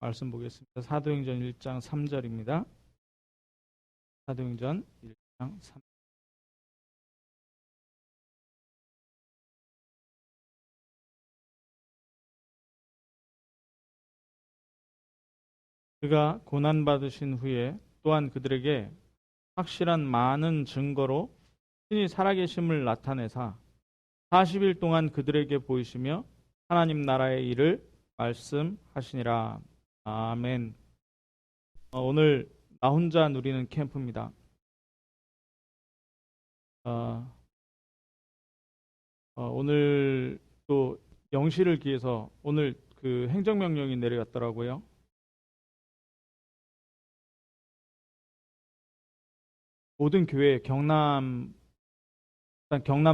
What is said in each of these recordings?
말씀 보겠습니다. 사도행전 1장 3절입니다. 사도행전 1장 3절. 그가 고난받으신 후에 또한 그들에게 확실한 많은 증거로 신이 살아계심을 나타내사 40일 동안 그들에게 보이시며 하나님 나라의 일을 말씀하시니라. 아멘. 오늘 나 혼자 누리는 캠프입니다. 오늘 또 영시를 기해서 오늘 그 행정명령이 내려왔더라고요. 모든 교회 경남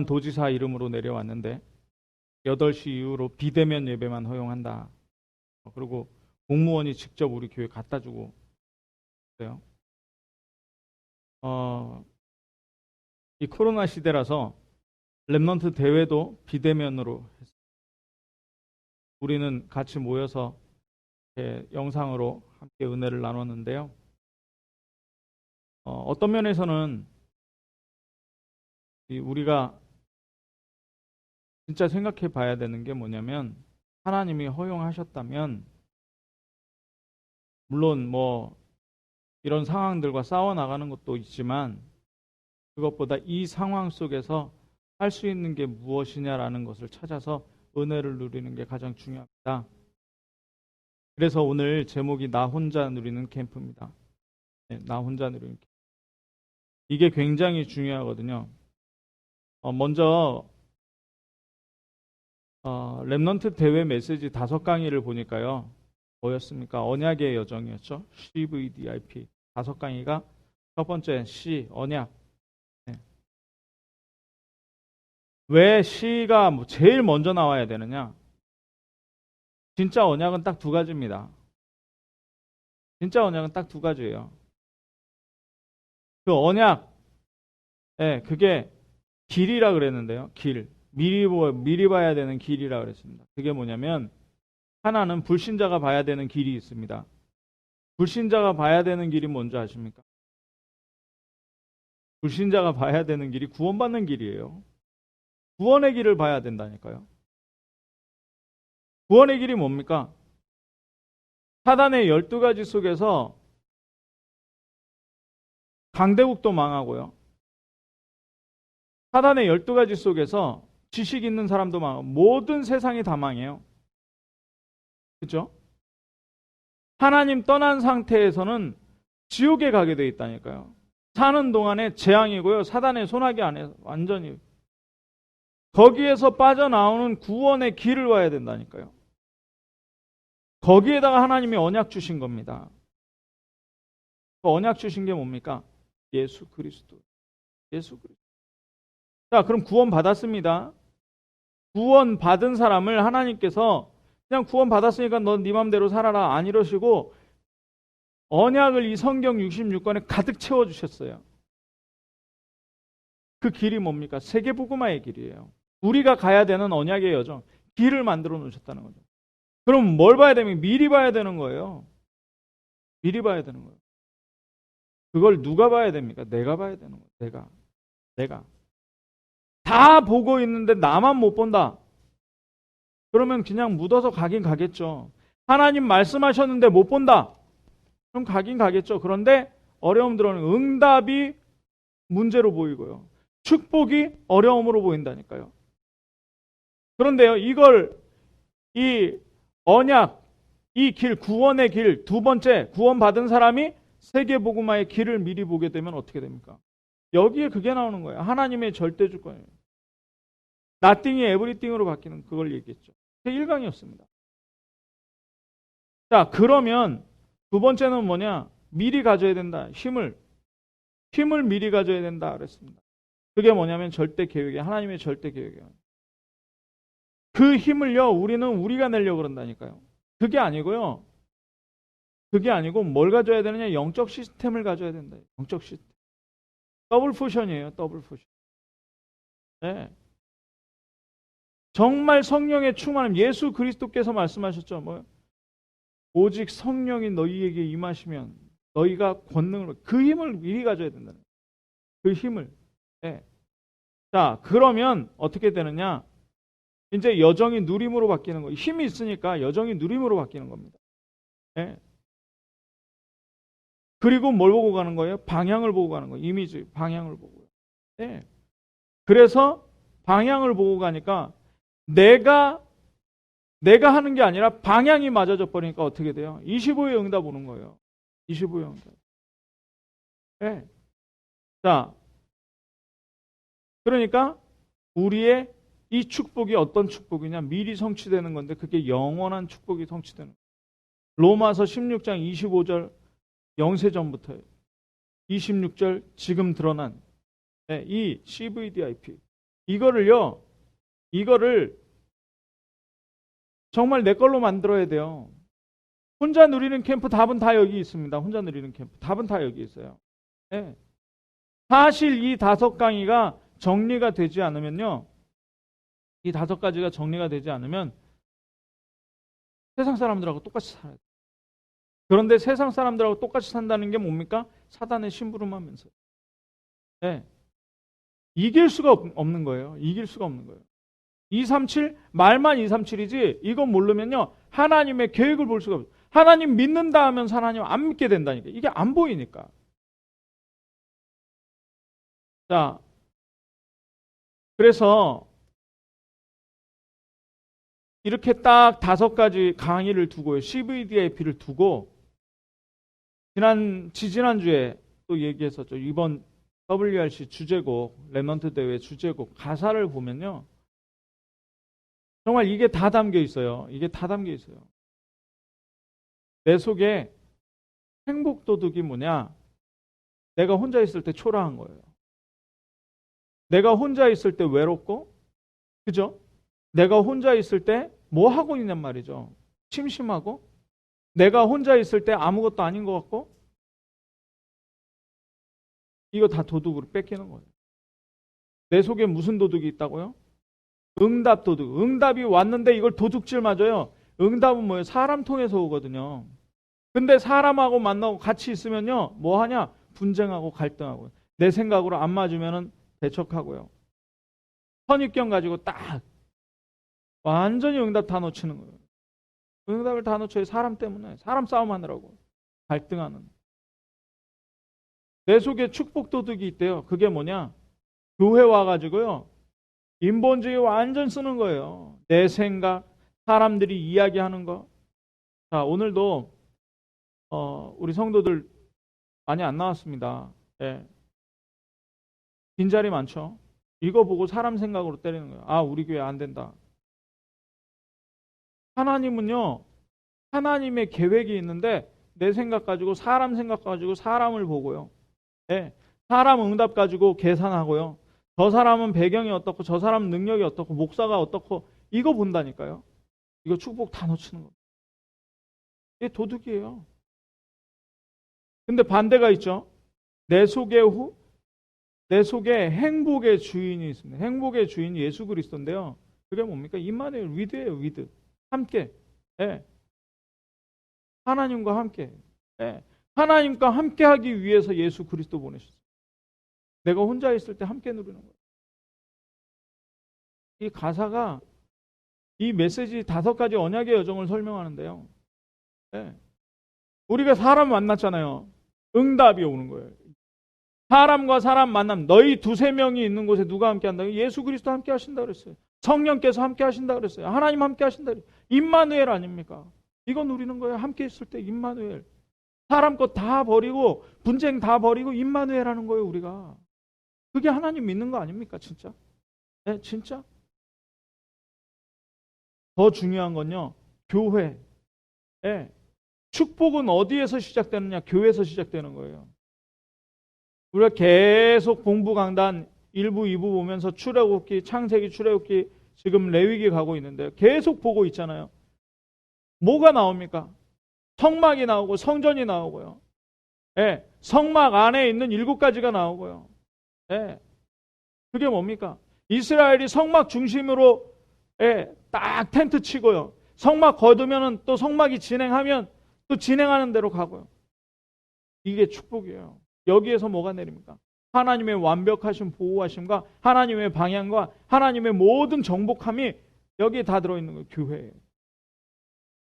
도지사 이름으로 내려왔는데 8시 이후로 비대면 예배만 허용한다. 그리고 공무원이 직접 우리 교회 갖다 주고 있어요. 이 코로나 시대라서 랩넌트 대회도 비대면으로 했어요. 우리는 같이 모여서 영상으로 함께 은혜를 나눴는데요. 어떤 면에서는 우리가 진짜 생각해 봐야 되는 게 뭐냐면, 하나님이 허용하셨다면 물론 뭐 이런 상황들과 싸워 나가는 것도 있지만, 그것보다 이 상황 속에서 할 수 있는 게 무엇이냐라는 것을 찾아서 은혜를 누리는 게 가장 중요합니다. 그래서 오늘 제목이 나 혼자 누리는 캠프입니다. 나 혼자 누리는 캠프. 이게 굉장히 중요하거든요. 먼저 랩넌트 대회 메시지 5강의를 보니까요. 뭐였습니까? 언약의 여정이었죠. CVDIP 5강의가 첫 번째 C, 언약. 왜 C가 제일 먼저 나와야 되느냐? 진짜 언약은 딱 2가지입니다. 진짜 언약은 딱 2가지예요. 그 언약, 그게 길이라 그랬는데요. 길. 미리 봐야 되는 길이라 그랬습니다. 그게 뭐냐면, 하나는 불신자가 봐야 되는 길이 있습니다. 불신자가 봐야 되는 길이 뭔지 아십니까? 불신자가 봐야 되는 길이 구원받는 길이에요. 구원의 길을 봐야 된다니까요. 구원의 길이 뭡니까? 사단의 12가지 속에서 강대국도 망하고요. 사단의 12가지 속에서 지식 있는 사람도 망하고 모든 세상이 다 망해요. 그렇죠? 하나님 떠난 상태에서는 지옥에 가게 돼 있다니까요. 사는 동안에 재앙이고요. 사단의 손아귀 안에서 완전히 거기에서 빠져나오는 구원의 길을 와야 된다니까요. 거기에다가 하나님이 언약 주신 겁니다. 그 언약 주신 게 뭡니까? 예수 그리스도. 예수 그리스도. 자, 그럼 구원 받았습니다. 구원 받은 사람을 하나님께서 그냥 구원 받았으니까 넌 네 맘대로 살아라 안 이러시고 언약을 이 성경 66권에 가득 채워주셨어요. 그 길이 뭡니까? 세계복음화의 길이에요. 우리가 가야 되는 언약의 여정, 길을 만들어 놓으셨다는 거죠. 그럼 뭘 봐야 되면 미리 봐야 되는 거예요. 미리 봐야 되는 거예요. 그걸 누가 봐야 됩니까? 내가 봐야 되는 거예요. 내가. 다 보고 있는데 나만 못 본다. 그러면 그냥 묻어서 가긴 가겠죠. 하나님 말씀하셨는데 못 본다. 그럼 가긴 가겠죠. 그런데 어려움들은 응답이 문제로 보이고요. 축복이 어려움으로 보인다니까요. 그런데요, 이 언약, 이 길, 구원의 길, 2번째, 구원받은 사람이 세계복음화의 길을 미리 보게 되면 어떻게 됩니까? 여기에 그게 나오는 거예요. 하나님의 절대 주권이에요. nothing이 everything으로 바뀌는 그걸 얘기했죠. 제 1강이었습니다. 자, 그러면 2번째는 뭐냐? 미리 가져야 된다. 힘을 미리 가져야 된다 그랬습니다. 그게 뭐냐면 절대 계획이에요. 하나님의 절대 계획이에요. 그 힘을요, 우리가 내려고 그런다니까요. 그게 아니고요. 그게 아니고 뭘 가져야 되느냐? 영적 시스템을 가져야 된다. 영적 시스템. 더블 포션이에요. 더블 포션. 네. 정말 성령의 충만함. 예수 그리스도께서 말씀하셨죠. 뭐요? 오직 성령이 너희에게 임하시면 너희가 권능을, 그 힘을 미리 가져야 된다는 거예요. 그 힘을. 예. 자, 그러면 어떻게 되느냐? 이제 여정이 누림으로 바뀌는 거예요. 힘이 있으니까 여정이 누림으로 바뀌는 겁니다. 예. 그리고 뭘 보고 가는 거예요? 방향을 보고 가는 거예요. 이미지, 방향을 보고요. 예. 그래서 방향을 보고 가니까 내가 하는 게 아니라 방향이 맞아져 버리니까 어떻게 돼요? 25의 응답 오는 거예요. 25의 응답. 예. 자, 그러니까 우리의 이 축복이 어떤 축복이냐? 미리 성취되는 건데 그게 영원한 축복이 성취되는 거예요. 로마서 16장 25절 영세전부터예요. 26절 지금 드러난 이 CVDIP 이거를 정말 내 걸로 만들어야 돼요. 혼자 누리는 캠프 답은 다 여기 있습니다. 혼자 누리는 캠프 답은 다 여기 있어요. 네. 사실 이 5강의가 정리가 되지 않으면요. 이 5가지가 정리가 되지 않으면 세상 사람들하고 똑같이 살아야 돼요. 그런데 세상 사람들하고 똑같이 산다는 게 뭡니까? 사단의 심부름하면서. 네. 이길 수가 없는 거예요. 이길 수가 없는 거예요. 237 말만 237이지 이건 모르면요. 하나님의 계획을 볼 수가 없어요. 하나님 믿는다 하면서 하나님 안 믿게 된다니까. 이게 안 보이니까. 자, 그래서 이렇게 딱 5가지 강의를 두고요. CVDIP를 두고 지난주에 또 얘기했었죠. 이번 WRC 주제곡, 랩넌트 대회 주제곡 가사를 보면요. 정말 이게 다 담겨 있어요. 이게 다 담겨 있어요. 내 속에 행복 도둑이 뭐냐? 내가 혼자 있을 때 초라한 거예요. 내가 혼자 있을 때 외롭고, 그죠? 내가 혼자 있을 때 뭐 하고 있냔 말이죠. 심심하고, 내가 혼자 있을 때 아무것도 아닌 것 같고, 이거 다 도둑으로 뺏기는 거예요. 내 속에 무슨 도둑이 있다고요? 응답 도둑. 응답이 왔는데 이걸 도둑질 맞아요. 응답은 뭐예요? 사람 통해서 오거든요. 근데 사람하고 만나고 같이 있으면요. 뭐 하냐? 분쟁하고 갈등하고. 내 생각으로 안 맞으면은 배척하고요. 선입견 가지고 딱 완전히 응답 다 놓치는 거예요. 응답을 다 놓쳐요. 사람 때문에. 사람 싸움하느라고. 갈등하는. 내 속에 축복 도둑이 있대요. 그게 뭐냐? 교회 와가지고요. 인본주의 완전 쓰는 거예요. 내 생각, 사람들이 이야기하는 거. 자, 오늘도 우리 성도들 많이 안 나왔습니다. 예. 빈자리 많죠. 이거 보고 사람 생각으로 때리는 거예요. 아, 우리 교회 안 된다. 하나님은요. 하나님의 계획이 있는데 내 생각 가지고 사람 생각 가지고 사람을 보고요. 예. 사람 응답 가지고 계산하고요. 저 사람은 배경이 어떻고 저 사람은 능력이 어떻고 목사가 어떻고 이거 본다니까요. 이거 축복 다 놓치는 거예요. 이게 도둑이에요. 근데 반대가 있죠. 내 속에 행복의 주인이 있습니다. 행복의 주인이 예수 그리스도인데요. 그게 뭡니까? 임마누엘 위드예요. 위드. 함께. 예. 하나님과 함께. 예. 하나님과 함께 하기 위해서 예수 그리스도 보내셨어요. 내가 혼자 있을 때 함께 누리는 거예요. 이 가사가 이 메시지 5가지 언약의 여정을 설명하는데요. 네. 우리가 사람 만났잖아요. 응답이 오는 거예요. 사람과 사람 만남. 너희 2-3명이 있는 곳에 누가 함께 한다? 예수 그리스도 함께 하신다 그랬어요. 성령께서 함께 하신다 그랬어요. 하나님 함께 하신다 그랬어요. 임마누엘 아닙니까? 이거 누리는 거예요. 함께 있을 때 임마누엘. 사람 것 다 버리고 분쟁 다 버리고 임마누엘 하는 거예요. 우리가. 그게 하나님 믿는 거 아닙니까? 진짜? 네, 진짜? 더 중요한 건요. 교회. 네. 축복은 어디에서 시작되느냐? 교회에서 시작되는 거예요. 우리가 계속 공부 강단 1부, 2부 보면서 출애굽기, 창세기, 출애굽기, 지금 레위기 가고 있는데요. 계속 보고 있잖아요. 뭐가 나옵니까? 성막이 나오고 성전이 나오고요. 네. 성막 안에 있는 7가지가 나오고요. 네. 그게 뭡니까? 이스라엘이 성막 중심으로 딱 텐트 치고요. 성막 거두면은 또 성막이 진행하면 또 진행하는 대로 가고요. 이게 축복이에요. 여기에서 뭐가 내립니까? 하나님의 완벽하신 보호하심과 하나님의 방향과 하나님의 모든 정복함이 여기에 다 들어있는 거예요. 교회에.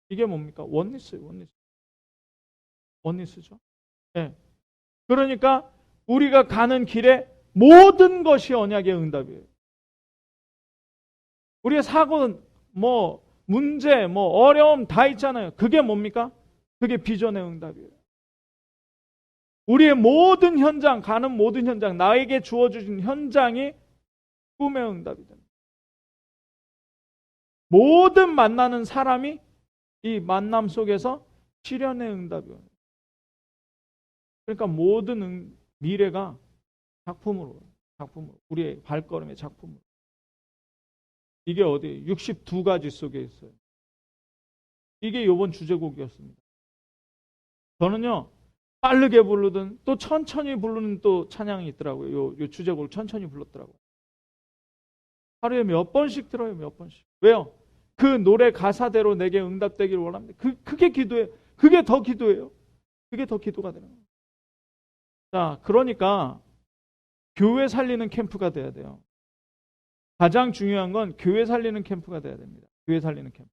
이게 뭡니까? 원리스예요. 원리스죠. 네. 그러니까 우리가 가는 길에 모든 것이 언약의 응답이에요. 우리의 사고는 문제, 어려움 다 있잖아요. 그게 뭡니까? 그게 비전의 응답이에요. 우리의 모든 현장, 가는 모든 현장, 나에게 주어진 현장이 꿈의 응답이 됩니다. 모든 만나는 사람이 이 만남 속에서 실현의 응답이에요. 그러니까 모든 미래가 작품으로, 우리의 발걸음의 작품으로. 이게 어디 62가지 속에 있어요. 이게 이번 주제곡이었습니다. 저는요, 빠르게 부르든 또 천천히 부르는 또 찬양이 있더라고요. 요 주제곡을 천천히 불렀더라고요. 하루에 몇 번씩 들어요, 몇 번씩. 왜요? 그 노래 가사대로 내게 응답되기를 원합니다. 그게 기도예요. 그게 더 기도예요. 그게 더 기도가 되는 거예요. 자, 그러니까 교회 살리는 캠프가 돼야 돼요. 가장 중요한 건 교회 살리는 캠프가 돼야 됩니다. 교회 살리는 캠프.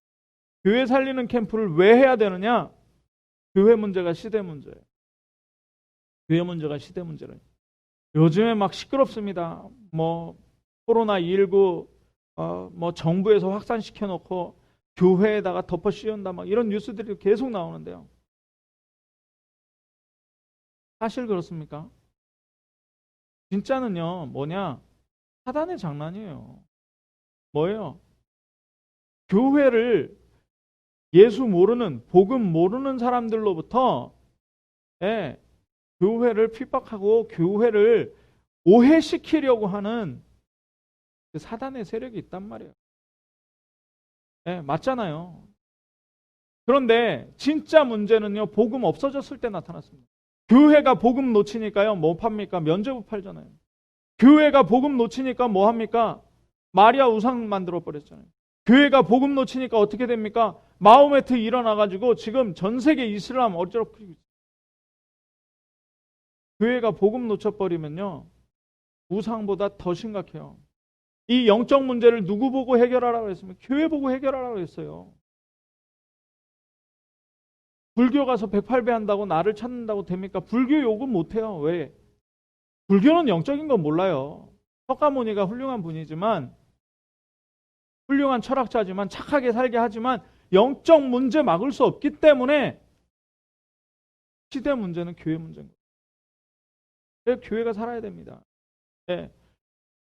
교회 살리는 캠프를 왜 해야 되느냐? 교회 문제가 시대 문제예요. 교회 문제가 시대 문제래요. 요즘에 막 시끄럽습니다. 코로나19 정부에서 확산시켜 놓고 교회에다가 덮어 씌운다 막 이런 뉴스들이 계속 나오는데요. 사실 그렇습니까? 진짜는요, 사단의 장난이에요. 뭐예요? 교회를 예수 모르는, 복음 모르는 사람들로부터 교회를 핍박하고 교회를 오해시키려고 하는 그 사단의 세력이 있단 말이에요. 맞잖아요. 그런데 진짜 문제는요, 복음 없어졌을 때 나타났습니다. 교회가 복음 놓치니까요, 뭐 팝니까? 면죄부 팔잖아요. 교회가 복음 놓치니까 뭐 합니까? 마리아 우상 만들어 버렸잖아요. 교회가 복음 놓치니까 어떻게 됩니까? 마호메트 일어나가지고 지금 전 세계 이슬람 어쩌고 있어요. 교회가 복음 놓쳐버리면요, 우상보다 더 심각해요. 이 영적 문제를 누구 보고 해결하라고 했으면 교회 보고 해결하라고 했어요. 불교 가서 108배 한다고 나를 찾는다고 됩니까? 불교 욕은 못해요. 왜? 불교는 영적인 건 몰라요. 석가모니가 훌륭한 분이지만, 훌륭한 철학자지만, 착하게 살게 하지만 영적 문제 막을 수 없기 때문에 시대 문제는 교회 문제인 거예요. 그래서 교회가 살아야 됩니다.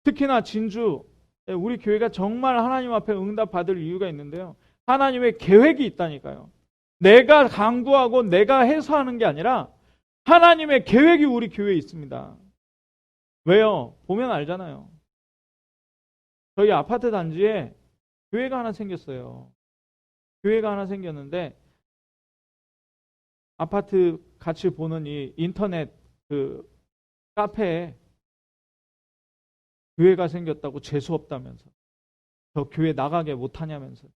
특히나 진주, 우리 교회가 정말 하나님 앞에 응답받을 이유가 있는데요. 하나님의 계획이 있다니까요. 내가 강구하고 내가 해서 하는 게 아니라 하나님의 계획이 우리 교회에 있습니다. 왜요? 보면 알잖아요. 저희 아파트 단지에 교회가 하나 생겼어요. 교회가 하나 생겼는데 아파트 같이 보는 이 인터넷 그 카페에 교회가 생겼다고 재수 없다면서, 저 교회 나가게 못하냐면서.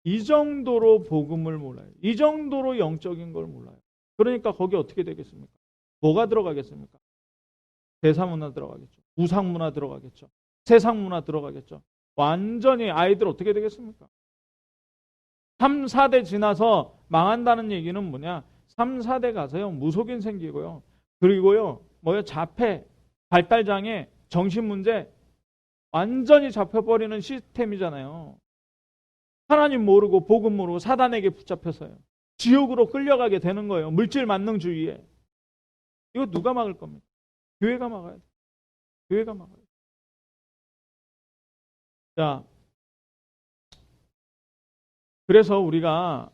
이 정도로 복음을 몰라요. 이 정도로 영적인 걸 몰라요. 그러니까 거기 어떻게 되겠습니까? 뭐가 들어가겠습니까? 대사문화 들어가겠죠. 우상문화 들어가겠죠. 세상문화 들어가겠죠. 완전히 아이들 어떻게 되겠습니까? 3, 4대 지나서 망한다는 얘기는 뭐냐? 3, 4대 가서요, 무속인 생기고요. 그리고요, 자폐, 발달장애, 정신문제 완전히 잡혀버리는 시스템이잖아요. 하나님 모르고 복음 모르고 사단에게 붙잡혀서요. 지옥으로 끌려가게 되는 거예요. 물질 만능주의에. 이거 누가 막을 겁니까? 교회가 막아야 돼. 교회가 막아야 돼. 자, 그래서 우리가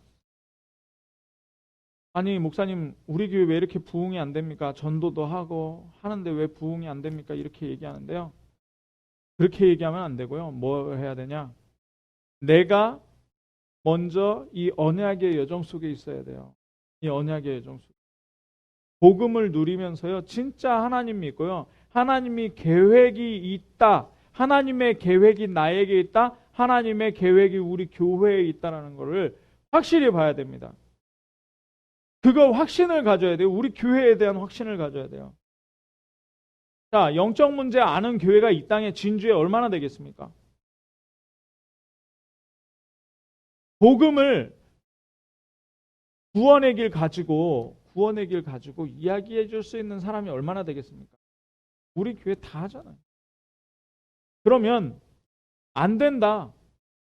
아니 목사님 우리 교회 왜 이렇게 부흥이 안 됩니까? 전도도 하고 하는데 왜 부흥이 안 됩니까? 이렇게 얘기하는데요. 그렇게 얘기하면 안 되고요. 뭐 해야 되냐? 내가 먼저 이 언약의 여정 속에 있어야 돼요. 이 언약의 여정 속에. 복음을 누리면서요. 진짜 하나님 믿고요. 하나님이 계획이 있다. 하나님의 계획이 나에게 있다. 하나님의 계획이 우리 교회에 있다는 것을 확실히 봐야 됩니다. 그거 확신을 가져야 돼요. 우리 교회에 대한 확신을 가져야 돼요. 자, 영적 문제 아는 교회가 이 땅에 진주에 얼마나 되겠습니까? 복음을 구원의 길 가지고 이야기해 줄 수 있는 사람이 얼마나 되겠습니까? 우리 교회 다 하잖아요. 그러면 안 된다.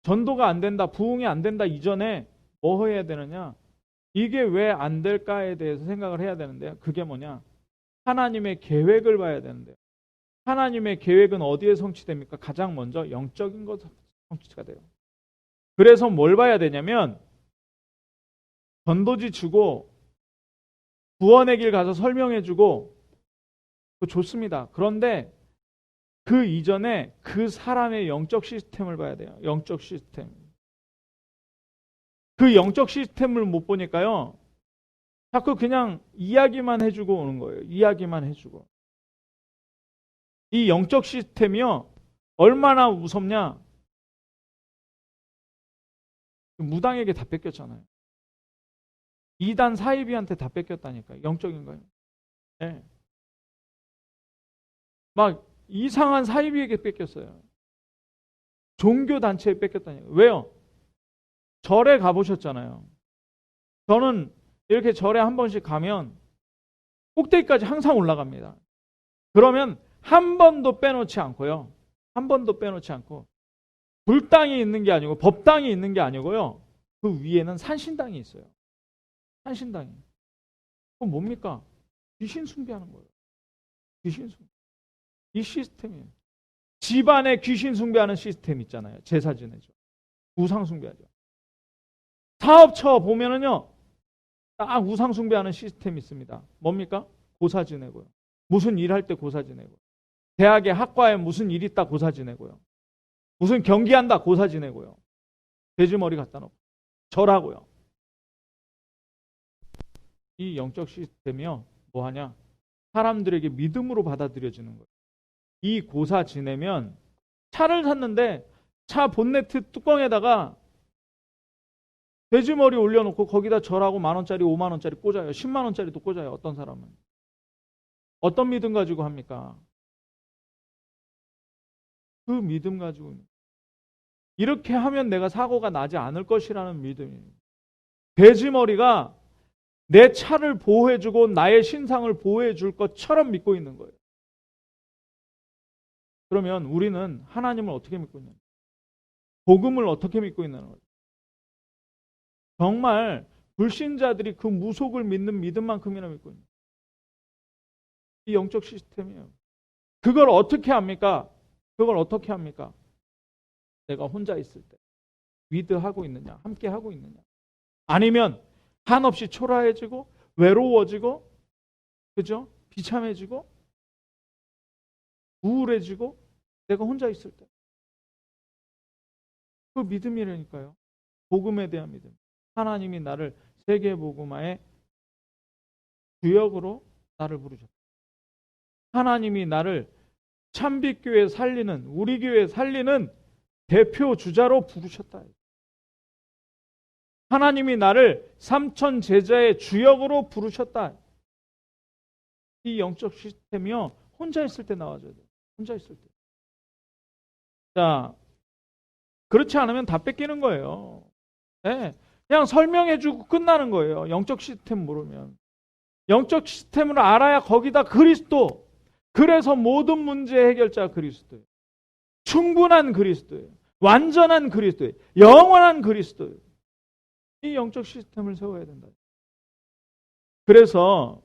전도가 안 된다. 부흥이 안 된다. 이전에 뭐 해야 되느냐? 이게 왜 안 될까에 대해서 생각을 해야 되는데요. 그게 뭐냐? 하나님의 계획을 봐야 되는데요. 하나님의 계획은 어디에 성취됩니까? 가장 먼저 영적인 것 성취가 돼요. 그래서 뭘 봐야 되냐면 전도지 주고 구원의 길 가서 설명해 주고 좋습니다. 그런데 그 이전에 그 사람의 영적 시스템을 봐야 돼요. 영적 시스템. 그 영적 시스템을 못 보니까요. 자꾸 그냥 이야기만 해주고 오는 거예요. 이야기만 해주고. 이 영적 시스템이요. 얼마나 무섭냐. 무당에게 다 뺏겼잖아요. 이단 사이비한테 다 뺏겼다니까요. 영적인 거예요. 네. 막 이상한 사이비에게 뺏겼어요. 종교단체에 뺏겼다니까요. 왜요? 절에 가보셨잖아요. 저는 이렇게 절에 한 번씩 가면 꼭대기까지 항상 올라갑니다. 그러면 한 번도 빼놓지 않고요. 한 번도 빼놓지 않고 불당이 있는 게 아니고 법당이 있는 게 아니고요. 그 위에는 산신당이 있어요. 산신당이. 그건 뭡니까? 귀신 숭배하는 거예요. 귀신 숭배. 이 시스템이에요. 집안에 귀신 숭배하는 시스템 있잖아요. 제사 지내죠. 우상 숭배하죠. 사업처 보면은요. 딱 우상 숭배하는 시스템이 있습니다. 뭡니까? 고사 지내고요. 무슨 일할 때 고사 지내고. 대학에 학과에 무슨 일 있다 고사 지내고요. 무슨 경기한다 고사 지내고요. 돼지머리 갖다 놓고. 절하고요. 이 영적 시스템이요. 뭐하냐? 사람들에게 믿음으로 받아들여지는 거예요. 이 고사 지내면 차를 샀는데 차 본네트 뚜껑에다가 돼지머리 올려놓고 거기다 절하고 10,000원짜리 50,000원짜리 꽂아요. 100,000원짜리도 꽂아요. 어떤 사람은. 어떤 믿음 가지고 합니까? 그 믿음 가지고 이렇게 하면 내가 사고가 나지 않을 것이라는 믿음이에요. 돼지머리가 내 차를 보호해주고 나의 신상을 보호해줄 것처럼 믿고 있는 거예요. 그러면 우리는 하나님을 어떻게 믿고 있느냐? 복음을 어떻게 믿고 있느냐? 정말 불신자들이 그 무속을 믿는 믿음만큼이나 믿고 있는 이 영적 시스템이에요. 그걸 어떻게 합니까? 그걸 어떻게 합니까? 내가 혼자 있을 때 위드하고 있느냐? 함께 하고 있느냐? 아니면 한없이 초라해지고 외로워지고 그죠? 비참해지고 우울해지고 내가 혼자 있을 때 그 믿음이라니까요. 복음에 대한 믿음. 하나님이 나를 세계복음화의 주역으로 나를 부르셨다. 하나님이 나를 참빛교회 살리는 우리 교회 살리는 대표 주자로 부르셨다. 하나님이 나를 3천 제자의 주역으로 부르셨다. 이 영적 시스템이요. 혼자 있을 때 나와줘야 돼요. 혼자 있을 때. 자, 그렇지 않으면 다 뺏기는 거예요. 네. 그냥 설명해주고 끝나는 거예요. 영적 시스템 모르면. 영적 시스템을 알아야 거기다 그리스도. 그래서 모든 문제 해결자 그리스도예요. 충분한 그리스도예요. 완전한 그리스도예요. 영원한 그리스도예요. 이 영적 시스템을 세워야 된다. 그래서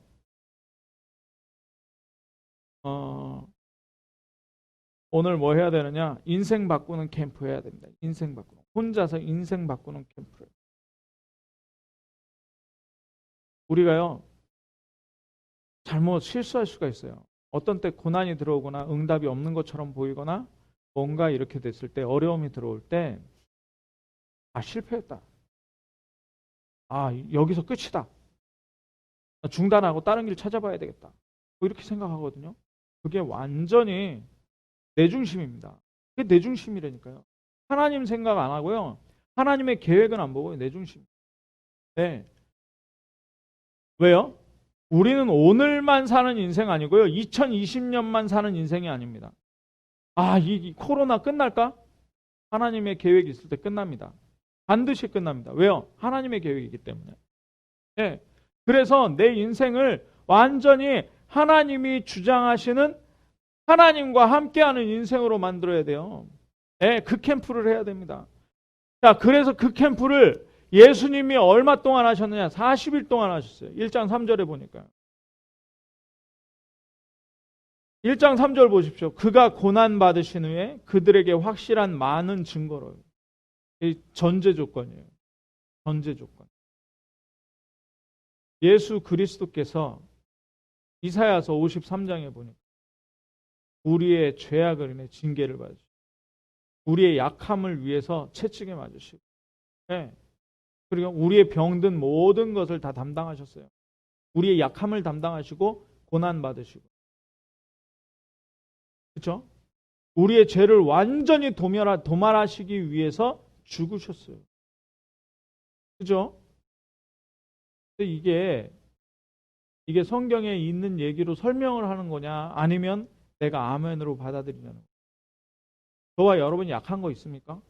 오늘 뭐 해야 되느냐? 인생 바꾸는 캠프 해야 됩니다. 인생 바꾸는. 혼자서 인생 바꾸는 캠프를. 우리가요. 잘못 실수할 수가 있어요. 어떤 때 고난이 들어오거나 응답이 없는 것처럼 보이거나 뭔가 이렇게 됐을 때 어려움이 들어올 때 실패했다. 여기서 끝이다. 중단하고 다른 길 찾아봐야 되겠다. 뭐 이렇게 생각하거든요. 그게 완전히 내 중심입니다. 그게 내 중심이라니까요. 하나님 생각 안 하고요. 하나님의 계획은 안 보고 내 중심. 네. 왜요? 우리는 오늘만 사는 인생 아니고요. 2020년만 사는 인생이 아닙니다. 이 코로나 끝날까? 하나님의 계획이 있을 때 끝납니다. 반드시 끝납니다. 왜요? 하나님의 계획이기 때문에. 네. 그래서 내 인생을 완전히 하나님이 주장하시는 하나님과 함께하는 인생으로 만들어야 돼요. 네, 그 캠프를 해야 됩니다. 자, 그래서 그 캠프를 예수님이 얼마 동안 하셨느냐? 40일 동안 하셨어요. 1장 3절에 보니까. 1장 3절 보십시오. 그가 고난받으신 후에 그들에게 확실한 많은 증거를. 이 전제 조건이에요. 전제 조건. 예수 그리스도께서 이사야서 53장에 보니까 우리의 죄악을 인해 징계를 받으시고 우리의 약함을 위해서 채찍에 맞으시고 네. 그리고 우리의 병든 모든 것을 다 담당하셨어요. 우리의 약함을 담당하시고 고난받으시고 그렇죠? 우리의 죄를 완전히 도말하시기 위해서 죽으셨어요. 그죠? 근데 이게 성경에 있는 얘기로 설명을 하는 거냐 아니면 내가 아멘으로 받아들이냐는 거예요. 저와 여러분이 약한 거 있습니까?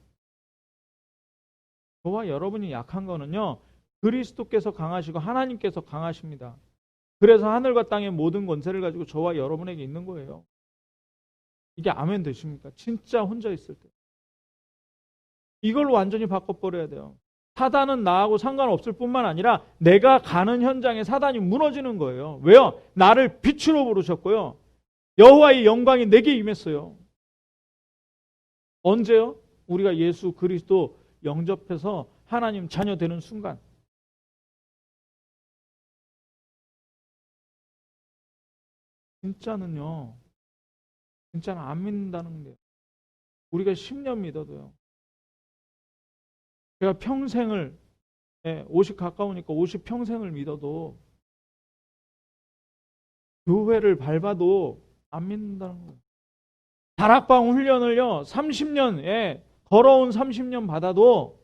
저와 여러분이 약한 거는요. 그리스도께서 강하시고 하나님께서 강하십니다. 그래서 하늘과 땅의 모든 권세를 가지고 저와 여러분에게 있는 거예요. 이게 아멘 되십니까? 진짜 혼자 있을 때. 이걸 완전히 바꿔버려야 돼요. 사단은 나하고 상관없을 뿐만 아니라 내가 가는 현장에 사단이 무너지는 거예요. 왜요? 나를 빛으로 부르셨고요. 여호와의 영광이 내게 임했어요. 언제요? 우리가 예수 그리스도 영접해서 하나님 자녀 되는 순간. 진짜는 안 믿는다는 게 우리가 10년 믿어도요. 제가 평생을 50 가까우니까 50 평생을 믿어도 교회를 밟아도 안 믿는다는 거예요. 다락방 훈련을요 30년 걸어온 30년 받아도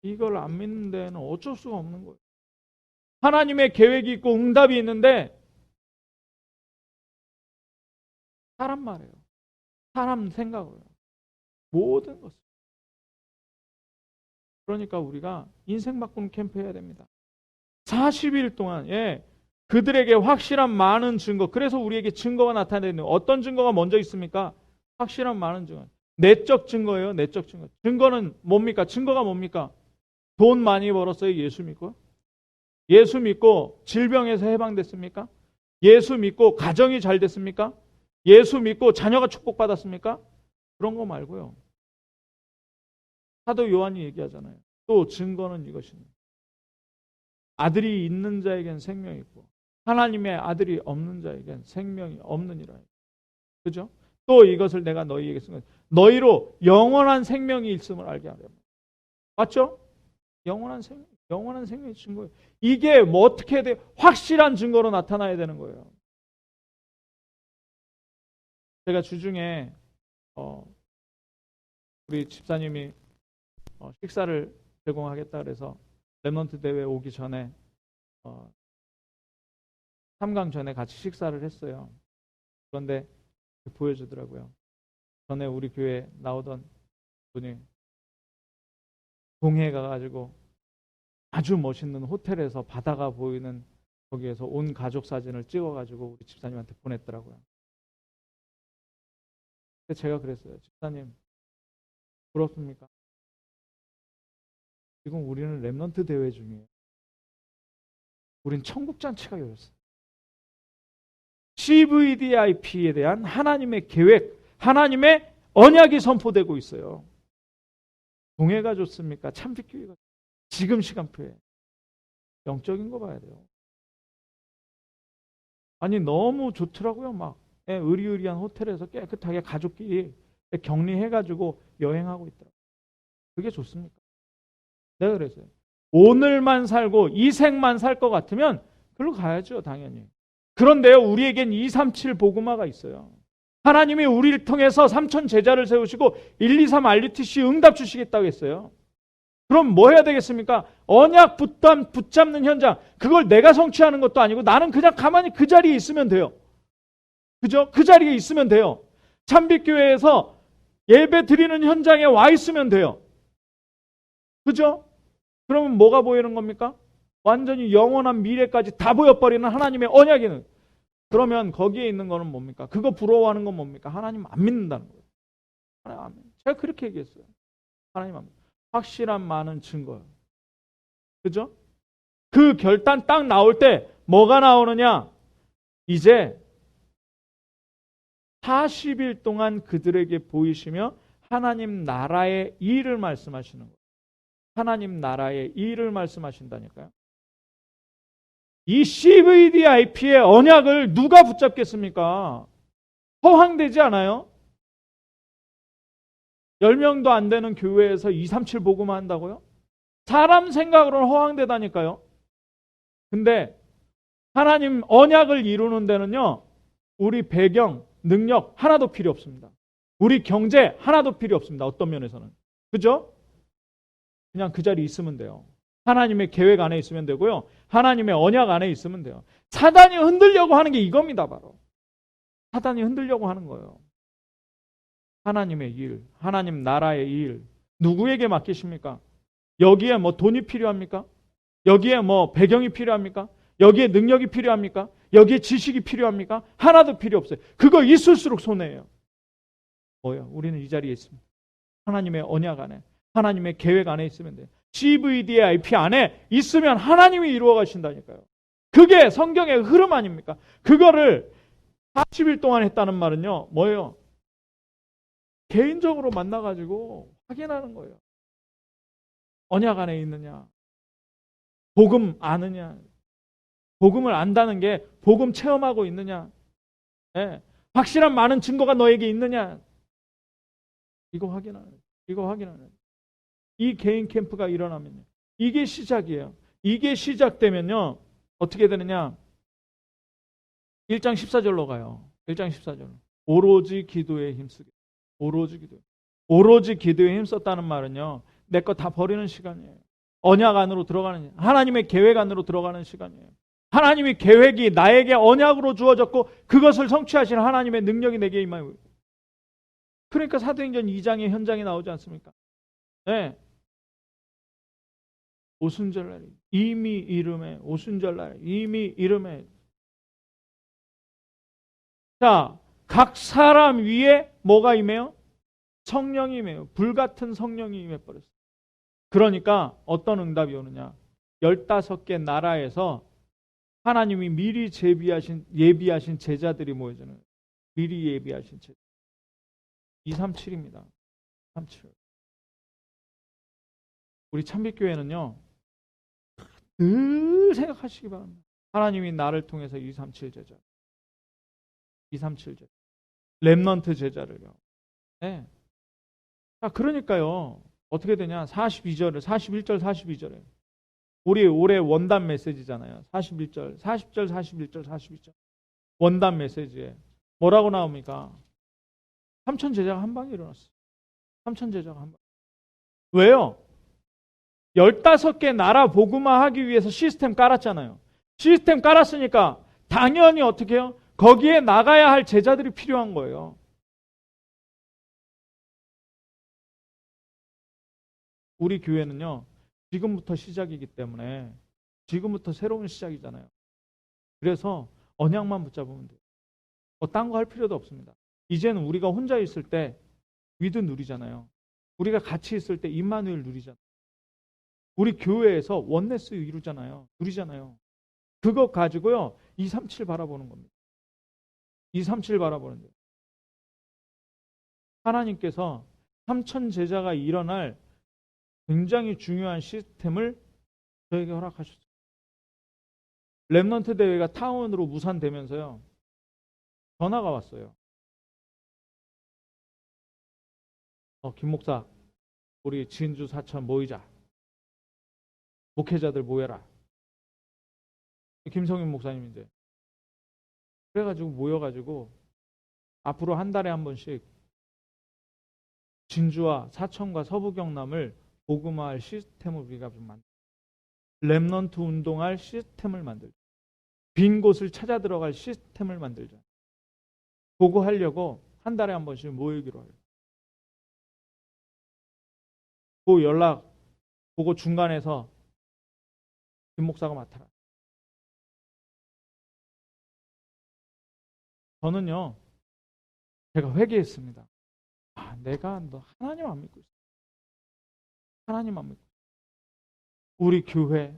이걸 안 믿는 데는 어쩔 수가 없는 거예요. 하나님의 계획이 있고 응답이 있는데 사람 말이에요. 사람 생각으로요. 모든 것을. 그러니까 우리가 인생 바꾸는 캠프 해야 됩니다. 40일 동안 그들에게 확실한 많은 증거. 그래서 우리에게 증거가 나타내는 어떤 증거가 먼저 있습니까? 확실한 많은 증거. 내적 증거예요. 내적 증거. 증거는 뭡니까? 증거가 뭡니까? 돈 많이 벌었어요. 예수 믿고. 예수 믿고 질병에서 해방됐습니까? 예수 믿고 가정이 잘 됐습니까? 예수 믿고 자녀가 축복받았습니까? 그런 거 말고요. 사도 요한이 얘기하잖아요. 또 증거는 이것입니다. 아들이 있는 자에겐 생명이 있고 하나님의 아들이 없는 자에겐 생명이 없느니라. 그죠? 또 이것을 내가 너희에게 쓴 것 너희로 영원한 생명이 있음을 알게 하려. 맞죠? 영원한 생명의 증거예요. 이게 뭐 어떻게 해야 돼요? 확실한 증거로 나타나야 되는 거예요. 제가 주중에 우리 집사님이 식사를 제공하겠다 그래서 랩넌트 대회 오기 전에 3강 전에 같이 식사를 했어요. 그런데 보여주더라고요. 전에 우리 교회 나오던 분이 동해에 가가지고 아주 멋있는 호텔에서 바다가 보이는 거기에서 온 가족 사진을 찍어가지고 우리 집사님한테 보냈더라고요. 근데 제가 그랬어요. 집사님 부럽습니까? 지금 우리는 랩넌트 대회 중이에요. 우린 천국잔치가 열렸어요. CVDIP에 대한 하나님의 계획, 하나님의 언약이 선포되고 있어요. 동해가 좋습니까? 참빛교회가 지금 시간표에 영적인 거 봐야 돼요. 아니 너무 좋더라고요. 막 의리의리한 호텔에서 깨끗하게 가족끼리 격리해가지고 여행하고 있더라고요. 그게 좋습니까? 내가 그랬어요. 오늘만 살고 이 생만 살 것 같으면 그걸로 가야죠. 당연히. 그런데요. 우리에겐 237 복음화가 있어요. 하나님이 우리를 통해서 3천 제자를 세우시고 1, 2, 3 RUTC 응답 주시겠다고 했어요. 그럼 뭐 해야 되겠습니까? 언약 붙잡는 현장. 그걸 내가 성취하는 것도 아니고 나는 그냥 가만히 그 자리에 있으면 돼요. 그죠? 그 자리에 있으면 돼요. 참빛교회에서 예배 드리는 현장에 와 있으면 돼요. 그죠? 그러면 뭐가 보이는 겁니까? 완전히 영원한 미래까지 다 보여버리는 하나님의 언약이는. 그러면 거기에 있는 거는 뭡니까? 그거 부러워하는 건 뭡니까? 하나님 안 믿는다는 거예요. 하나님 안 믿는. 제가 그렇게 얘기했어요. 하나님 안 믿는. 확실한 많은 증거요. 그죠? 그 결단 딱 나올 때 뭐가 나오느냐? 이제 40일 동안 그들에게 보이시며 하나님 나라의 일을 말씀하시는 거예요. 하나님 나라의 일을 말씀하신다니까요. 이 CVDIP의 언약을 누가 붙잡겠습니까? 허황되지 않아요? 10명도 안 되는 교회에서 237 복음화 한다고요? 사람 생각으로는 허황되다니까요. 근데 하나님 언약을 이루는 데는요, 우리 배경, 능력 하나도 필요 없습니다. 우리 경제 하나도 필요 없습니다. 어떤 면에서는. 그죠? 그냥 그 자리에 있으면 돼요. 하나님의 계획 안에 있으면 되고요. 하나님의 언약 안에 있으면 돼요. 사단이 흔들려고 하는 게 이겁니다. 바로. 사단이 흔들려고 하는 거예요. 하나님의 일, 하나님 나라의 일, 누구에게 맡기십니까? 여기에 뭐 돈이 필요합니까? 여기에 뭐 배경이 필요합니까? 여기에 능력이 필요합니까? 여기에 지식이 필요합니까? 하나도 필요 없어요. 그거 있을수록 손해예요. 뭐예요? 우리는 이 자리에 있습니다. 하나님의 언약 안에, 하나님의 계획 안에 있으면 돼요. CVDIP 안에 있으면 하나님이 이루어 가신다니까요. 그게 성경의 흐름 아닙니까? 그거를 40일 동안 했다는 말은요, 뭐예요? 개인적으로 만나가지고 확인하는 거예요. 언약 안에 있느냐? 복음 아느냐? 복음을 안다는 게 복음 체험하고 있느냐? 네. 확실한 많은 증거가 너에게 있느냐? 이거 확인하는 거예요. 이거 확인하는 거예요. 이 개인 캠프가 일어나면요. 이게 시작이에요. 이게 시작되면요. 어떻게 되느냐? 1장 14절로 가요. 1장 14절로. 오로지 기도에 힘쓰게. 오로지 기도. 오로지 기도에 힘썼다는 말은요. 내 거 다 버리는 시간이에요. 언약 안으로 들어가는, 하나님의 계획 안으로 들어가는 시간이에요. 하나님의 계획이 나에게 언약으로 주어졌고 그것을 성취하시는 하나님의 능력이 내게 임하고. 그러니까 사도행전 2장의 현장이 나오지 않습니까? 네. 오순절날에 이미 이름에 오순절날에 이미 이름에. 자, 각 사람 위에 뭐가 임해요? 성령이 임해요. 불같은 성령이 임해버렸어요. 그러니까 어떤 응답이 오느냐? 15개 나라에서 하나님이 미리 예비하신 제자들이 모여주는 거예요. 미리 예비하신 제자. 237입니다. 37. 우리 참빛교회는요. 늘 생각하시기 바랍니다. 하나님이 나를 통해서 237 제자. 237 제자. 렘넌트 제자를요. 네. 자, 그러니까요. 어떻게 되냐? 42절을 41절 42절에 우리 올해 원단 메시지잖아요. 41절, 40절, 41절, 42절. 원단 메시지에 뭐라고 나옵니까? 3천 제자가 한 방에 일어났어요. 3천 제자가 한 방. 왜요? 15개 나라 복음화 하기 위해서 시스템 깔았잖아요. 시스템 깔았으니까 당연히 어떻게 해요? 거기에 나가야 할 제자들이 필요한 거예요. 우리 교회는요. 지금부터 시작이기 때문에 지금부터 새로운 시작이잖아요. 그래서 언약만 붙잡으면 돼요. 딴 거 할 필요도 없습니다. 이제는 우리가 혼자 있을 때 위드 누리잖아요. 우리가 같이 있을 때 임마누엘 누리잖아요. 우리 교회에서 원네스 이루잖아요. 누리잖아요. 그거 가지고요. 237 바라보는 겁니다. 237 바라보는 거예요. 하나님께서 3천 제자가 일어날 굉장히 중요한 시스템을 저에게 허락하셨어요. 렘넌트 대회가 타운으로 무산되면서요. 전화가 왔어요. 김 목사, 우리 진주 사천 모이자. 목회자들 모여라. 김성윤 목사님인데. 그래가지고 모여가지고 앞으로 한 달에 한 번씩 진주와 사천과 서부 경남을 복음화할 시스템을 우리가 좀 만들자. 렘넌트 운동할 시스템을 만들자. 빈 곳을 찾아 들어갈 시스템을 만들자. 그거 하려고 한 달에 한 번씩 모이기로 해요. 그 연락, 그거 중간에서 김 목사가 맡아라. 저는요, 제가 회개했습니다. 내가 너 하나님 안 믿고 있어. 하나님 안 믿고 있어. 우리 교회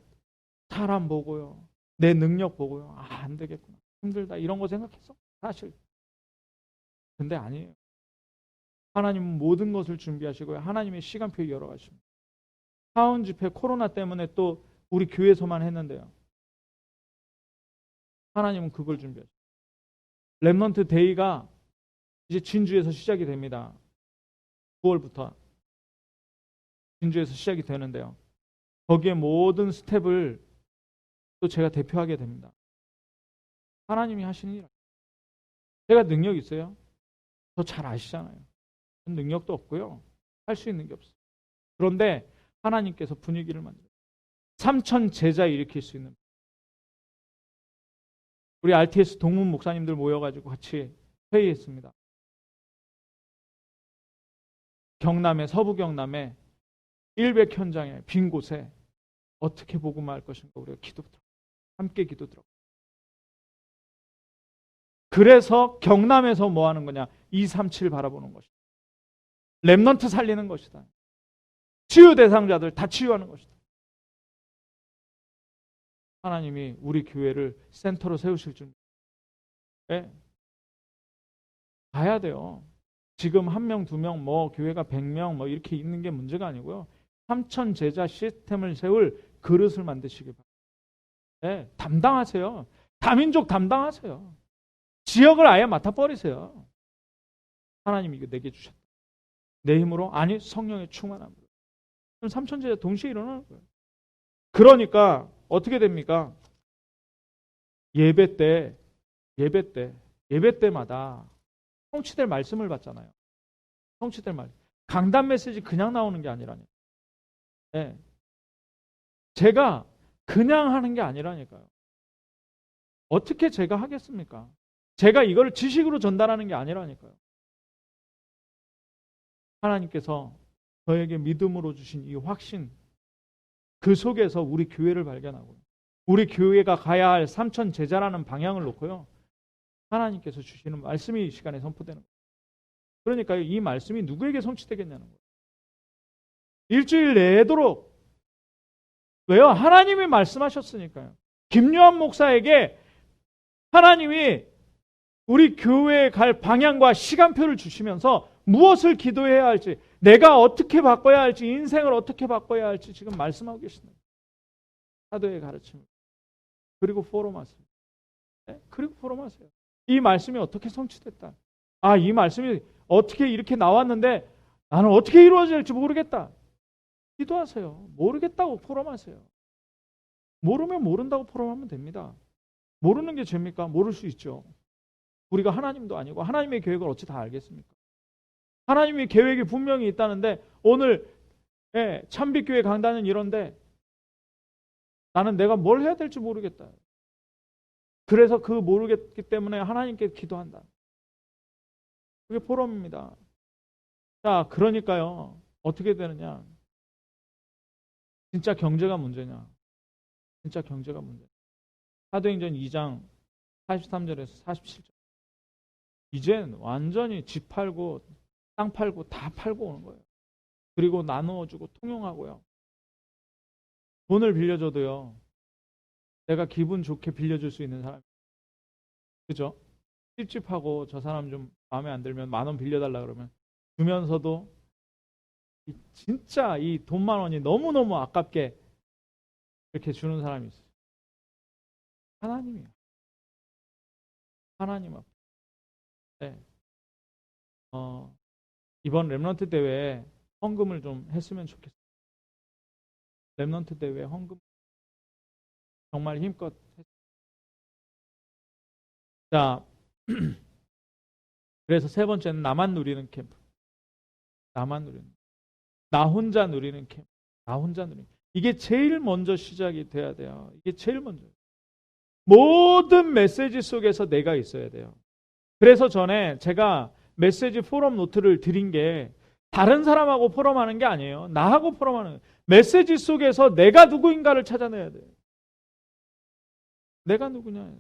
사람 보고요, 내 능력 보고요, 안 되겠구나, 힘들다 이런 거 생각했어 사실. 근데 아니에요. 하나님은 모든 것을 준비하시고요, 하나님의 시간표 열어가십니다. 사원 집회 코로나 때문에 또 우리 교회에서만 했는데요, 하나님은 그걸 준비하십니다. 렘넌트 데이가 이제 진주에서 시작이 됩니다. 9월부터 진주에서 시작이 되는데요, 거기에 모든 스텝을 또 제가 대표하게 됩니다. 하나님이 하시는 일. 제가 능력 있어요? 저 잘 아시잖아요. 능력도 없고요, 할 수 있는 게 없어요. 그런데 하나님께서 분위기를 만들어요. 3,000 제자 일으킬 수 있는, 우리 RTS 동문 목사님들 모여가지고 같이 회의했습니다. 경남에, 서부 경남에 100 현장에 빈 곳에 어떻게 복음화할 것인가 우리가 기도 들어, 함께 기도 들어. 그래서 경남에서 뭐 하는 거냐? 237 바라보는 것이다. 렘넌트 살리는 것이다. 치유 대상자들 다 치유하는 것이다. 하나님이 우리 교회를 센터로 세우실 줄. 네. 가야 돼요. 지금 1명, 2명, 뭐 교회가 100명 뭐 이렇게 있는 게 문제가 아니고요, 3,000 제자 시스템을 세울 그릇을 만드시기 바랍니다. 네. 담당하세요. 다민족 담당하세요. 지역을 아예 맡아버리세요. 하나님이 이거 내게 주셨다. 내 힘으로? 아니, 성령의 충만함으로. 그럼 3,000 제자 동시에 일어나는 거예요. 그러니까 어떻게 됩니까? 예배 때마다 성취될 말씀을 받잖아요. 성취될 말. 강단 메시지 그냥 나오는 게 아니라니까요. 네. 제가 그냥 하는 게 아니라니까요. 어떻게 제가 하겠습니까? 제가 이걸 지식으로 전달하는 게 아니라니까요. 하나님께서 저에게 믿음으로 주신 이 확신, 그 속에서 우리 교회를 발견하고 우리 교회가 가야 할 3,000 제자라는 방향을 놓고요, 하나님께서 주시는 말씀이 이 시간에 선포되는 거예요. 그러니까 이 말씀이 누구에게 성취되겠냐는 거예요. 일주일 내도록. 왜요? 하나님이 말씀하셨으니까요. 김요한 목사에게 하나님이 우리 교회에 갈 방향과 시간표를 주시면서 무엇을 기도해야 할지, 내가 어떻게 바꿔야 할지, 인생을 어떻게 바꿔야 할지 지금 말씀하고 계십니다. 사도의 가르침. 그리고 포럼하세요. 네? 그리고 포럼하세요. 이 말씀이 어떻게 성취됐다. 이 말씀이 어떻게 이렇게 나왔는데 나는 어떻게 이루어질지 모르겠다. 기도하세요. 모르겠다고 포럼하세요. 모르면 모른다고 포럼하면 됩니다. 모르는 게 죄입니까? 모를 수 있죠. 우리가 하나님도 아니고 하나님의 계획을 어찌 다 알겠습니까? 하나님의 계획이 분명히 있다는데 오늘 참빛교회 강단은 이런데 나는 내가 뭘 해야 될지 모르겠다. 그래서 그 모르겠기 때문에 하나님께 기도한다. 그게 포럼입니다. 자, 그러니까요, 어떻게 되느냐? 진짜 경제가 문제냐? 진짜 경제가 문제. 사도행전 2장 43절에서 47절. 이젠 완전히 집 팔고 땅 팔고 다 팔고 오는 거예요. 그리고 나누어주고 통용하고요. 돈을 빌려줘도요, 내가 기분 좋게 빌려줄 수 있는 사람. 그죠? 찝찝하고 저 사람 좀 마음에 안 들면 10,000원 빌려달라 그러면 주면서도 진짜 이 돈 10,000원이 너무너무 아깝게 이렇게 주는 사람이 있어요. 하나님이요. 하나님 앞에. 네. 이번 렘넌트 대회에 헌금을 좀 했으면 좋겠어요. 렘넌트 대회 헌금 정말 힘껏 했어요. 자, 그래서 세 번째는 나만 누리는 캠프. 나만 누리는. 나 혼자 누리는 캠프. 나 혼자 누리는. 이게 제일 먼저 시작이 돼야 돼요. 이게 제일 먼저. 모든 메시지 속에서 내가 있어야 돼요. 그래서 전에 제가 메시지 포럼 노트를 드린 게 다른 사람하고 포럼하는 게 아니에요. 나하고 포럼하는 거예요. 메시지 속에서 내가 누구인가를 찾아내야 돼요. 내가 누구냐.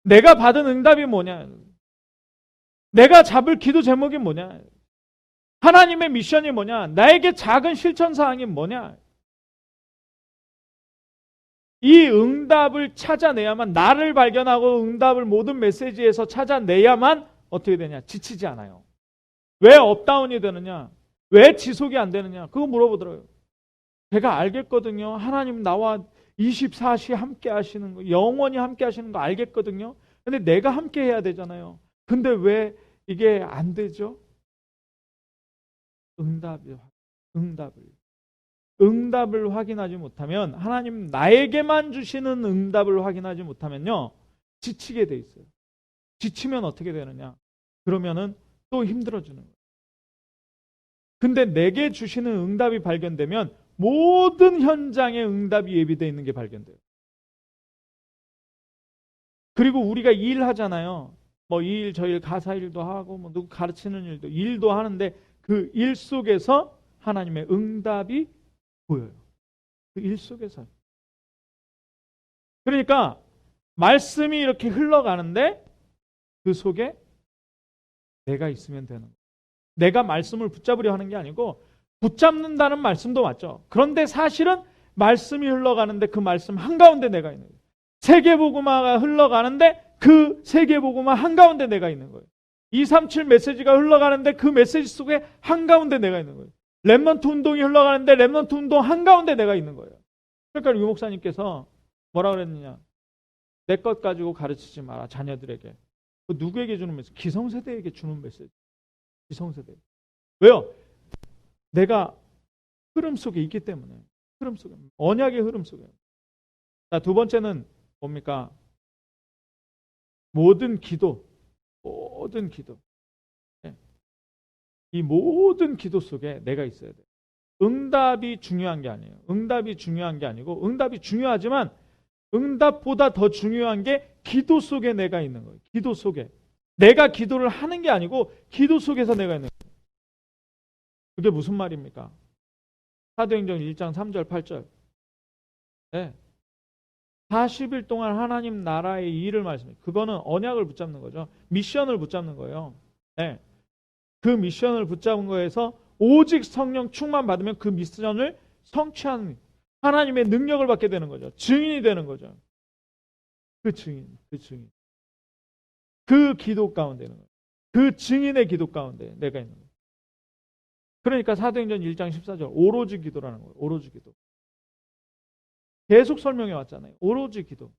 내가 받은 응답이 뭐냐. 내가 잡을 기도 제목이 뭐냐. 하나님의 미션이 뭐냐. 나에게 작은 실천 사항이 뭐냐. 이 응답을 찾아내야만, 나를 발견하고 응답을 모든 메시지에서 찾아내야만 어떻게 되냐? 지치지 않아요. 왜 업다운이 되느냐? 왜 지속이 안 되느냐? 그거 물어보더라고요. 제가 알겠거든요. 하나님 나와 24시 함께 하시는 거, 영원히 함께 하시는 거 알겠거든요. 근데 내가 함께 해야 되잖아요. 근데 왜 이게 안 되죠? 응답을 확인하지 못하면, 하나님 나에게만 주시는 응답을 확인하지 못하면요, 지치게 돼 있어요. 지치면 어떻게 되느냐? 그러면은 또 힘들어지는 거예요. 근데 내게 주시는 응답이 발견되면 모든 현장에 응답이 예비되어 있는 게 발견돼요. 그리고 우리가 일하잖아요. 뭐 이 일, 저 일, 가사 일도 하고, 뭐 누구 가르치는 일도 하는데 그 일 속에서 하나님의 응답이 보여요. 그 일 속에서. 그러니까 말씀이 이렇게 흘러가는데 그 속에 내가 있으면 되는 거예요. 내가 말씀을 붙잡으려 하는 게 아니고, 붙잡는다는 말씀도 맞죠. 그런데 사실은 말씀이 흘러가는데 그 말씀 한가운데 내가 있는 거예요. 세계복음화가 흘러가는데 그 세계복음화 한가운데 내가 있는 거예요. 237 메시지가 흘러가는데 그 메시지 속에 한가운데 내가 있는 거예요. 렘넌트 운동이 흘러가는데 렘넌트 운동 한가운데 내가 있는 거예요. 그러니까 유 목사님께서 뭐라 그랬느냐? 내 것 가지고 가르치지 마라, 자녀들에게. 누구에게 주는 메시지? 기성세대에게 주는 메시지. 기성세대. 왜요? 내가 흐름 속에 있기 때문에. 흐름 속에. 언약의 흐름 속에. 자, 두 번째는 뭡니까? 모든 기도. 이 모든 기도 속에 내가 있어야 돼. 응답이 중요한 게 아니에요. 응답이 중요한 게 아니고, 응답이 중요하지만 응답보다 더 중요한 게 기도 속에 내가 있는 거예요. 기도 속에. 내가 기도를 하는 게 아니고 기도 속에서 내가 있는 거예요. 그게 무슨 말입니까? 사도행전 1장 3절 8절. 네. 40일 동안 하나님 나라의 일을 말씀해요. 그거는 언약을 붙잡는 거죠. 미션을 붙잡는 거예요. 네. 그 미션을 붙잡은 거에서 오직 성령 충만 받으면 그 미션을 성취하는, 하나님의 능력을 받게 되는 거죠. 증인이 되는 거죠. 그 증인. 그 기도 가운데 있는 거예요. 그 증인의 기도 가운데 내가 있는 거예요. 그러니까 사도행전 1장 14절 오로지 기도라는 거예요. 오로지 기도. 계속 설명해 왔잖아요. 오로지 기도.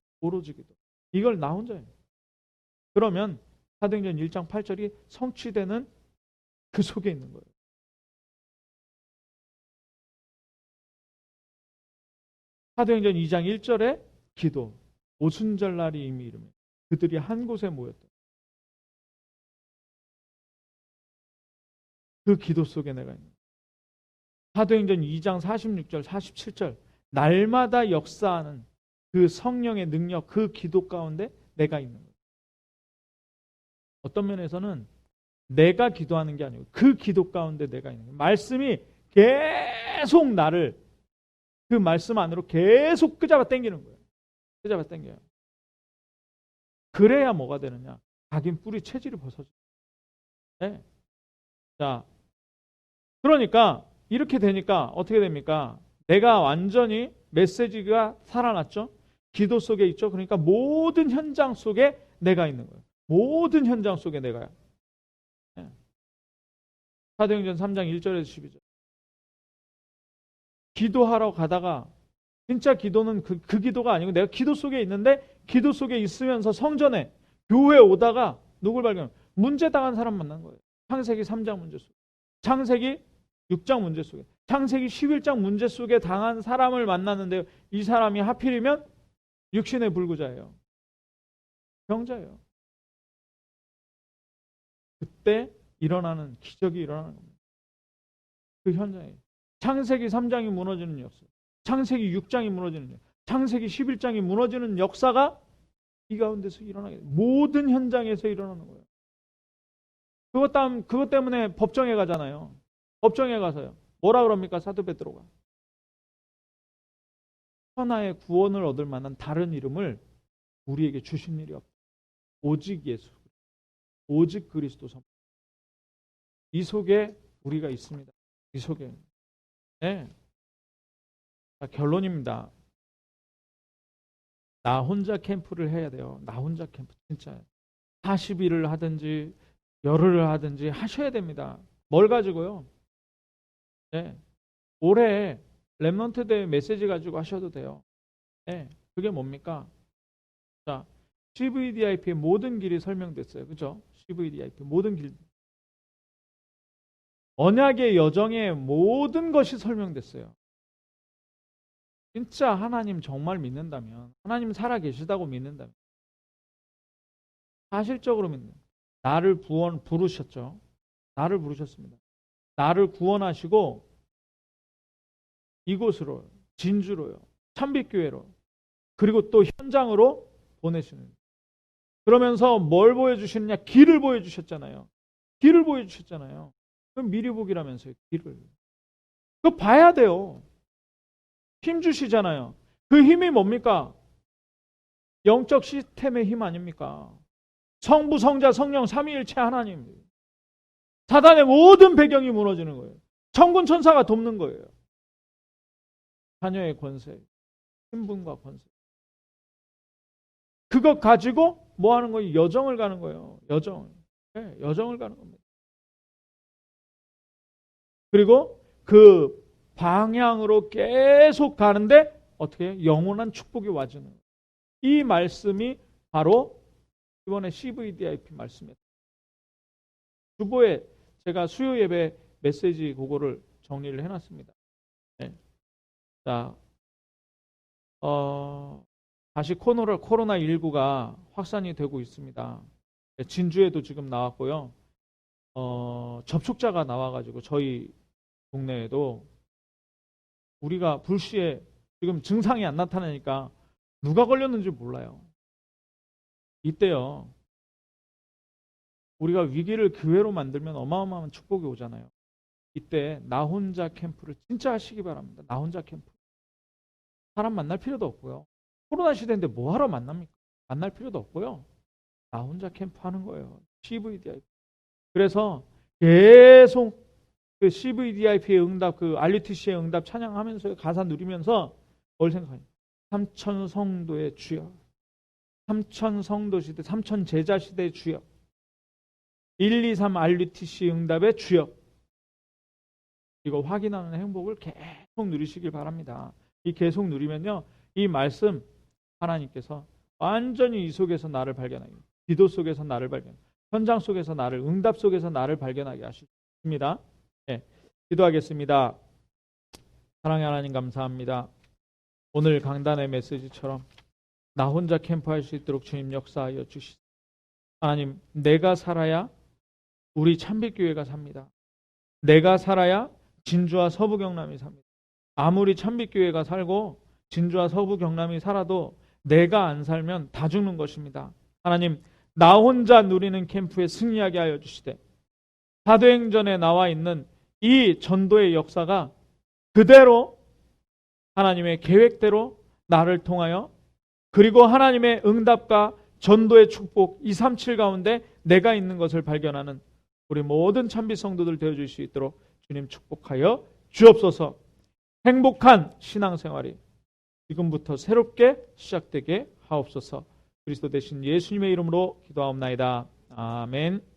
이걸 나 혼자예요. 그러면 사도행전 1장 8절이 성취되는 그 속에 있는 거예요. 사도행전 2장 1절에 기도. 오순절날이 이미 이르며 그들이 한 곳에 모였다. 그 기도 속에 내가 있는 거예요. 사도행전 2장 46절 47절 날마다 역사하는 그 성령의 능력, 그 기도 가운데 내가 있는 거예요. 어떤 면에서는 내가 기도하는 게 아니고 그 기도 가운데 내가 있는 거예요. 말씀이 계속 나를 그 말씀 안으로 계속 끄잡아 당기는 거예요. 끄잡아 당겨요. 그래야 뭐가 되느냐? 각인 뿌리 체질이 벗어져요. 네. 자, 그러니까 이렇게 되니까 어떻게 됩니까? 내가 완전히 메시지가 살아났죠. 기도 속에 있죠. 그러니까 모든 현장 속에 내가 있는 거예요. 모든 현장 속에 내가요. 네. 사도행전 3장 1절에서 12절. 기도하러 가다가 진짜 기도는 그 기도가 아니고 내가 기도 속에 있는데 기도 속에 있으면서 성전에 교회에 오다가 누굴 발견? 문제 당한 사람 만난 거예요. 창세기 3장 문제 속에. 창세기 6장 문제 속에. 창세기 11장 문제 속에 당한 사람을 만났는데요. 이 사람이 하필이면 육신의 불구자예요. 병자예요. 그때 일어나는 기적이 일어나는 겁니다. 그 현장에. 창세기 3장이 무너지는 역사, 창세기 6장이 무너지는 역사, 창세기 11장이 무너지는 역사가 이 가운데서 일어나게 돼요. 모든 현장에서 일어나는 거예요. 그것 때문에 법정에 가잖아요. 법정에 가서요. 뭐라 그럽니까? 사도 베드로가. 천하의 구원을 얻을 만한 다른 이름을 우리에게 주신 일이 없다. 오직 예수, 오직 그리스도 선. 이 속에 우리가 있습니다. 이 속에. 네. 자, 결론입니다. 나 혼자 캠프를 해야 돼요. 나 혼자 캠프 진짜 40일을 하든지 열흘을 하든지 하셔야 됩니다. 뭘 가지고요? 네. 올해 렘넌트 대회 메시지 가지고 하셔도 돼요. 네. 그게 뭡니까? 자, CVDIP의 모든 길이 설명됐어요. 그죠? CVDIP 모든 길. 언약의 여정의 모든 것이 설명됐어요. 진짜 하나님 정말 믿는다면, 하나님 살아 계시다고 믿는다면, 사실적으로 믿는, 나를 부르셨죠. 나를 부르셨습니다. 나를 구원하시고 이곳으로, 진주로요, 참빛교회로, 그리고 또 현장으로 보내시는. 그러면서 뭘 보여주시느냐? 길을 보여주셨잖아요. 길을 보여주셨잖아요. 그럼 미리 보기라면서요. 길을. 그거 봐야 돼요. 힘 주시잖아요. 그 힘이 뭡니까? 영적 시스템의 힘 아닙니까? 성부, 성자, 성령, 삼위일체 하나님. 사단의 모든 배경이 무너지는 거예요. 천군 천사가 돕는 거예요. 자녀의 권세, 신분과 권세. 그것 가지고 뭐 하는 거예요? 여정을 가는 거예요. 여정. 네, 여정을 가는 겁니다. 그리고 그 방향으로 계속 가는데 어떻게 해요? 영원한 축복이 와주는 거예요. 이 말씀이 바로 이번에 CVDIP 말씀이에요. 주보에 제가 수요 예배 메시지 그거를 정리를 해놨습니다. 네. 자, 다시 코로나19가 확산이 되고 있습니다. 진주에도 지금 나왔고요. 접촉자가 나와가지고 저희 동네에도 우리가 불시에 지금 증상이 안 나타나니까 누가 걸렸는지 몰라요. 이때요. 우리가 위기를 기회로 만들면 어마어마한 축복이 오잖아요. 이때 나 혼자 캠프를 진짜 하시기 바랍니다. 나 혼자 캠프. 사람 만날 필요도 없고요. 코로나 시대인데 뭐하러 만납니까? 만날 필요도 없고요. 나 혼자 캠프 하는 거예요. CVDIP. 그래서 계속 그 CVDIP의 응답, 그 RUTC의 응답 찬양하면서 가사 누리면서 뭘 생각해요? 삼천 성도의 주여, 삼천 성도 시대, 삼천 제자 시대의 주여, 1, 2, 3 RUTC 응답의 주여. 이거 확인하는 행복을 계속 누리시길 바랍니다. 이 계속 누리면요, 이 말씀 하나님께서 완전히 이 속에서 나를 발견하게, 기도 속에서 나를 발견, 현장 속에서 나를, 응답 속에서 나를 발견하게 하십니다. 네, 기도하겠습니다. 사랑의 하나님 감사합니다. 오늘 강단의 메시지처럼 나 혼자 캠프할 수 있도록 주님 역사하여 주시옵소서. 하나님, 내가 살아야 우리 참빛교회가 삽니다. 내가 살아야 진주와 서부 경남이 삽니다. 아무리 참빛교회가 살고 진주와 서부 경남이 살아도 내가 안 살면 다 죽는 것입니다. 하나님, 나 혼자 누리는 캠프에 승리하게 하여 주시되 사도행전에 나와 있는 이 전도의 역사가 그대로 하나님의 계획대로 나를 통하여, 그리고 하나님의 응답과 전도의 축복 237 가운데 내가 있는 것을 발견하는 우리 모든 참빛 성도들 되어줄 수 있도록 주님 축복하여 주옵소서. 행복한 신앙생활이 지금부터 새롭게 시작되게 하옵소서. 그리스도 대신 예수님의 이름으로 기도하옵나이다. 아멘.